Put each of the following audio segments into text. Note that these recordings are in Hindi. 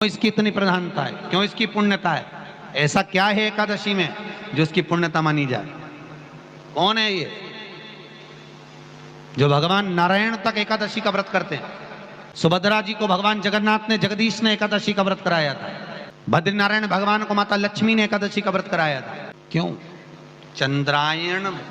इसकी इतनी प्रधानता है, क्यों इसकी पुण्यता है? ऐसा क्या है एकादशी में जो इसकी पुण्यता मानी जाए? कौन है ये जो भगवान नारायण तक एकादशी का व्रत करते हैं? सुभद्रा जी को भगवान जगन्नाथ ने, जगदीश ने एकादशी का व्रत कराया था। बद्रीनारायण भगवान को माता लक्ष्मी ने एकादशी का व्रत कराया था। क्यों? चंद्रायण में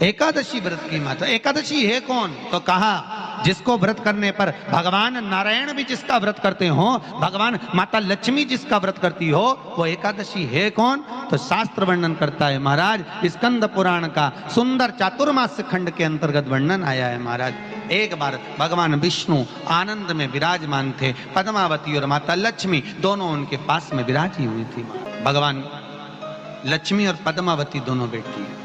एकादशी व्रत की माता। एकादशी है कौन? तो कहा जिसको व्रत करने पर भगवान नारायण भी जिसका व्रत करते हो, भगवान माता लक्ष्मी जिसका व्रत करती हो, वो एकादशी है कौन? तो शास्त्र वर्णन करता है महाराज, स्कंद पुराण का सुंदर चातुर्मास्य खंड के अंतर्गत वर्णन आया है महाराज। एक बार भगवान विष्णु आनंद में विराजमान थे, पद्मावती और माता लक्ष्मी दोनों उनके पास में विराजी हुई थी। भगवान लक्ष्मी और पद्मावती दोनों बैठी हैं,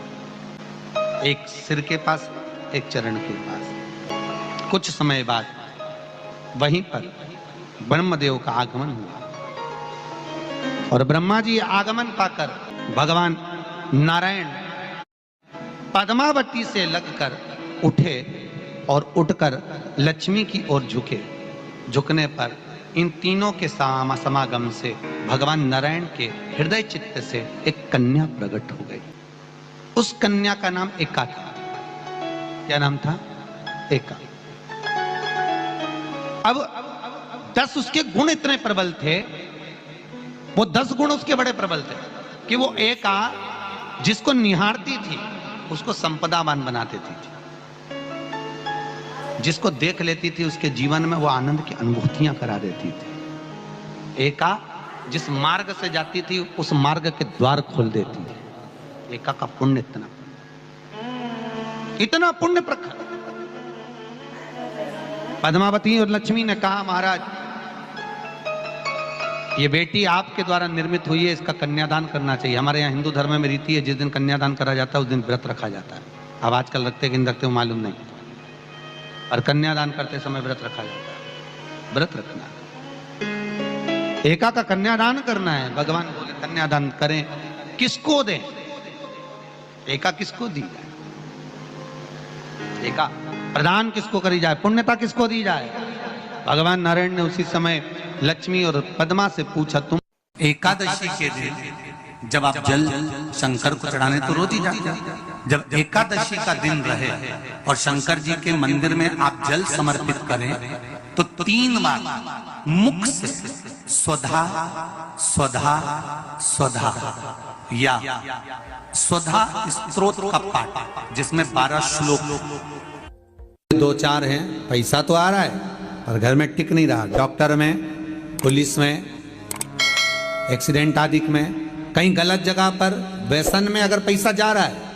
एक सिर के पास, एक चरण के पास। कुछ समय बाद वहीं पर ब्रह्मदेव का आगमन हुआ और ब्रह्मा जी आगमन पाकर भगवान नारायण पद्मावती से लगकर उठे और उठकर लक्ष्मी की ओर झुके। झुकने पर इन तीनों के समागम से भगवान नारायण के हृदय चित्त से एक कन्या प्रकट हो गई। उस कन्या का नाम एका था। क्या नाम था? एका। अब 10 उसके गुण इतने प्रबल थे, वो 10 गुण उसके बड़े प्रबल थे कि वो एका जिसको निहारती थी उसको संपदावान बना देती थी। जिसको देख लेती थी उसके जीवन में वो आनंद की अनुभूतियां करा देती थी। एका जिस मार्ग से जाती थी उस मार्ग के द्वार खोल देती थी। एका का पुण्य इतना पुण्य प्रखर। पद्मावती और लक्ष्मी ने कहा महाराज ये बेटी आपके द्वारा निर्मित हुई है, इसका कन्यादान करना चाहिए। हमारे यहाँ हिंदू धर्म में रीति है, जिस दिन कन्यादान करा जाता है उस दिन व्रत रखा जाता है। अब आजकल रखते कि नहीं रखते मालूम नहीं, और कन्यादान करते समय व्रत रखा जाता है। व्रत रखना, एका का कन्यादान करना है। भगवान बोले कन्यादान करें, किसको दें? एका किसको दी जाए? एका प्रदान किसको करी जाए? पुण्यता किसको दी जाए? भगवान नारायण ने उसी समय लक्ष्मी और पद्मा से पूछा, तुम एकादशी के दिन जब आप जल शंकर को चढ़ाने तो रोज ही जाते, जब एकादशी का दिन रहे और शंकर जी के मंदिर में आप जल समर्पित करें तो 3 बार मुख से स्वधा स्वधा स्वधा या स्वधा स्तोत्र का पाठ, जिसमें 12 श्लोक 2-4 हैं। पैसा तो आ रहा है पर घर में टिक नहीं रहा। डॉक्टर में, पुलिस में, एक्सीडेंट आदि में, कहीं गलत जगह पर व्यसन में अगर पैसा जा रहा है,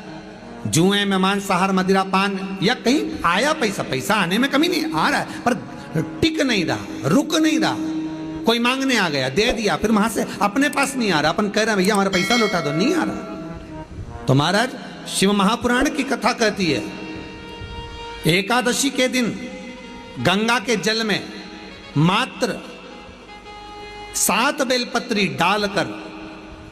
जुए में, मांसाहार, मदिरा पान, या कहीं आया पैसा, पैसा आने में कमी नहीं, आ रहा है पर टिक नहीं रहा, रुक नहीं रहा। कोई मांगने आ गया, दे दिया, फिर वहां से अपने पास नहीं आ रहा, अपन कह रहे हैं भैया हमारा पैसा लौटा दो, नहीं आ रहा। तो महाराज शिव महापुराण की कथा कहती है एकादशी के दिन गंगा के जल में मात्र 7 बेलपत्री डालकर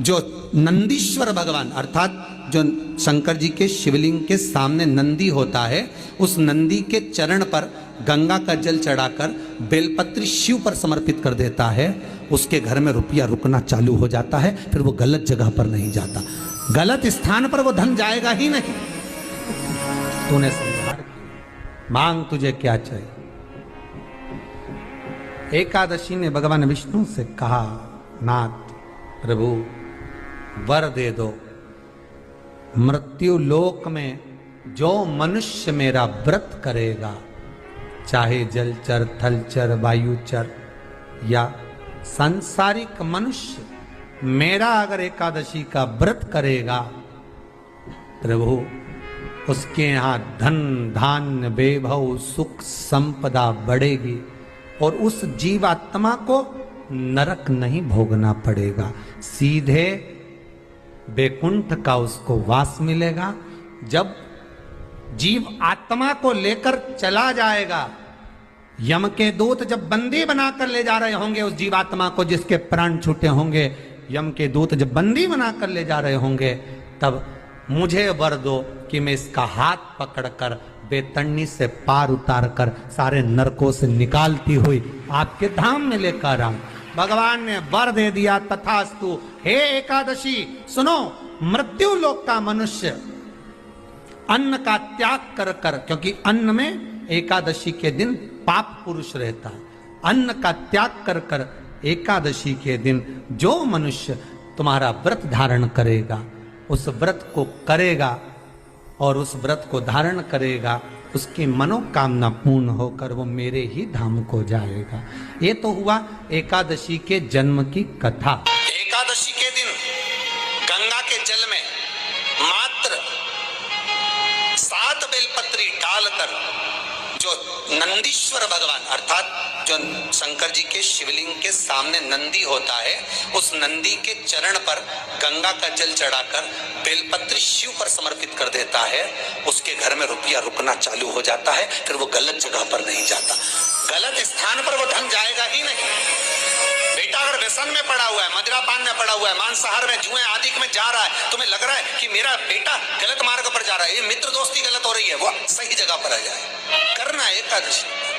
जो नंदीश्वर भगवान अर्थात जो शंकर जी के शिवलिंग के सामने नंदी होता है, उस नंदी के चरण पर गंगा का जल चढ़ाकर बेलपत्री शिव पर समर्पित कर देता है, उसके घर में रुपया रुकना चालू हो जाता है। फिर वो गलत जगह पर नहीं जाता, गलत स्थान पर वो धन जाएगा ही नहीं। तूने समझा, मांग तुझे क्या चाहिए। एकादशी ने भगवान विष्णु से कहा, नाथ प्रभु वर दे दो, मृत्यु लोक में जो मनुष्य मेरा व्रत करेगा, चाहे जलचर, थलचर, वायुचर या सांसारिक मनुष्य, मेरा अगर एकादशी का व्रत करेगा, प्रभु उसके यहाँ धन धान्य वैभव सुख संपदा बढ़ेगी और उस जीवात्मा को नरक नहीं भोगना पड़ेगा, सीधे वैकुंठ का उसको वास मिलेगा। जब जीव आत्मा को लेकर चला जाएगा, यम के दूत जब बंदी बनाकर ले जा रहे होंगे उस जीवात्मा को, जिसके प्राण छूटे होंगे, यम के दूत जब बंदी बनाकर ले जा रहे होंगे, तब मुझे वर दो कि मैं इसका हाथ पकड़कर बेतन्नी से पार उतार कर सारे नरकों से निकालती हुई आपके धाम में लेकर आऊं। भगवान ने वर दे दिया, तथास्तु। हे एकादशी सुनो, मृत्यु लोक का मनुष्य अन्न का त्याग कर कर, क्योंकि अन्न में एकादशी के दिन पाप पुरुष रहता है, अन्न का त्याग कर कर एकादशी के दिन जो मनुष्य तुम्हारा व्रत धारण करेगा, उस व्रत को करेगा और उस व्रत को धारण करेगा, उसकी मनोकामना पूर्ण होकर वो मेरे ही धाम को जाएगा। ये तो हुआ एकादशी के जन्म की कथा। एकादशी के दिन गंगा के जल में मात्र 7 बेलपत्री डालकर जो नंदीश्वर भगवान अर्थात जो शंकर जी के शिवलिंग के सामने नंदी होता है, उस नंदी के चरण पर गंगा का जल चढ़ाकर बेलपत्री शिव पर समर्पित कर देता है, उसके घर में रुपया रुकना चालू हो जाता है। फिर वो गलत जगह पर नहीं जाता, गलत स्थान पर वो धन जाएगा ही नहीं। बेटा अगर व्यसन में पड़ा हुआ है, मदिरापान में पड़ा हुआ है, मांसाहार में, जुए आदि में जा रहा है, तुम्हें लग रहा है कि मेरा बेटा गलत मार्ग पर जा रहा है, ये मित्र दोस्ती गलत हो रही है, वो सही जगह पर आ जाए। करना है एकादशी।